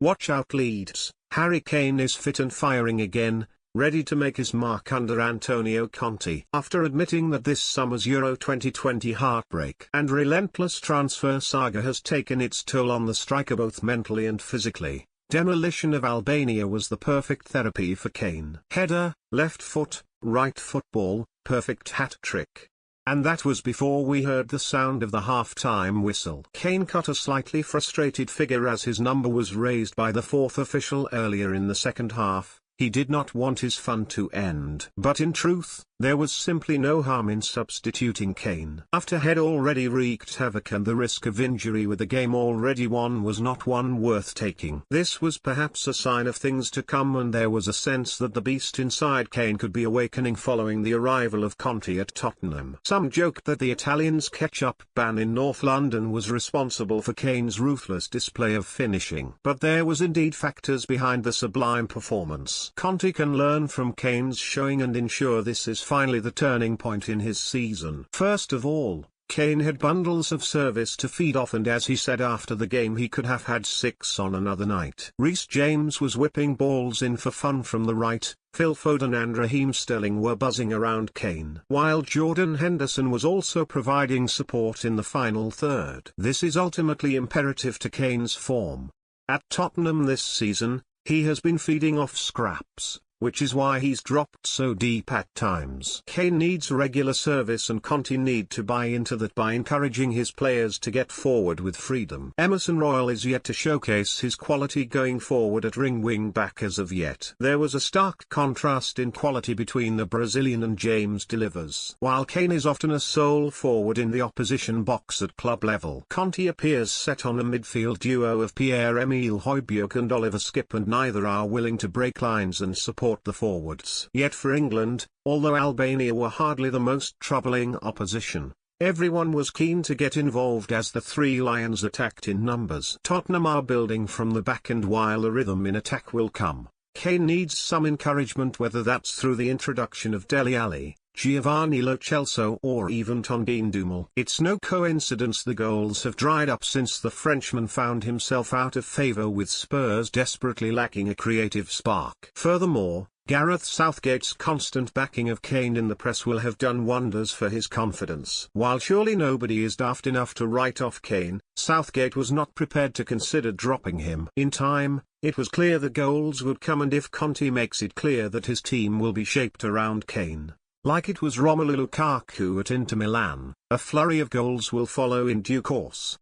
Watch out Leeds, Harry Kane is fit and firing again, ready to make his mark under Antonio Conte. After admitting that this summer's Euro 2020 heartbreak and relentless transfer saga has taken its toll on the striker both mentally and physically, demolition of Albania was the perfect therapy for Kane. Header, left foot, right football, perfect hat-trick. And that was before we heard the sound of the half-time whistle. Kane cut a slightly frustrated figure as his number was raised by the fourth official earlier in the second half. He did not want his fun to end. But in truth, there was simply no harm in substituting Kane. After had already wreaked havoc and the risk of injury with the game already won was not one worth taking. This was perhaps a sign of things to come, and there was a sense that the beast inside Kane could be awakening following the arrival of Conte at Tottenham. Some joked that the Italian's ketchup ban in North London was responsible for Kane's ruthless display of finishing. But there was indeed factors behind the sublime performance. Conte can learn from Kane's showing and ensure this is finally the turning point in his season. First of all, Kane had bundles of service to feed off, and as he said after the game, he could have had 6 on another night. Reece James was whipping balls in for fun from the right, Phil Foden and Raheem Sterling were buzzing around Kane, while Jordan Henderson was also providing support in the final third. This is ultimately imperative to Kane's form. At Tottenham this season, he has been feeding off scraps, which is why he's dropped so deep at times. Kane needs regular service, and Conte need to buy into that by encouraging his players to get forward with freedom. Emerson Royal is yet to showcase his quality going forward at wing back as of yet. There was a stark contrast in quality between the Brazilian and James delivers. While Kane is often a sole forward in the opposition box at club level, Conte appears set on a midfield duo of Pierre-Emile Højbjerg and Oliver Skip, and neither are willing to break lines and support the forwards. Yet for England, although Albania were hardly the most troubling opposition, everyone was keen to get involved as the Three Lions attacked in numbers. Tottenham are building from the back, and while a rhythm in attack will come, Kane needs some encouragement, whether that's through the introduction of Dele Alli, Giovanni Lo Celso or even Tanguy Ndoumel. It's no coincidence the goals have dried up since the Frenchman found himself out of favour with Spurs desperately lacking a creative spark. Furthermore, Gareth Southgate's constant backing of Kane in the press will have done wonders for his confidence. While surely nobody is daft enough to write off Kane, Southgate was not prepared to consider dropping him. In time, it was clear the goals would come, and if Conte makes it clear that his team will be shaped around Kane, like it was Romelu Lukaku at Inter Milan, a flurry of goals will follow in due course.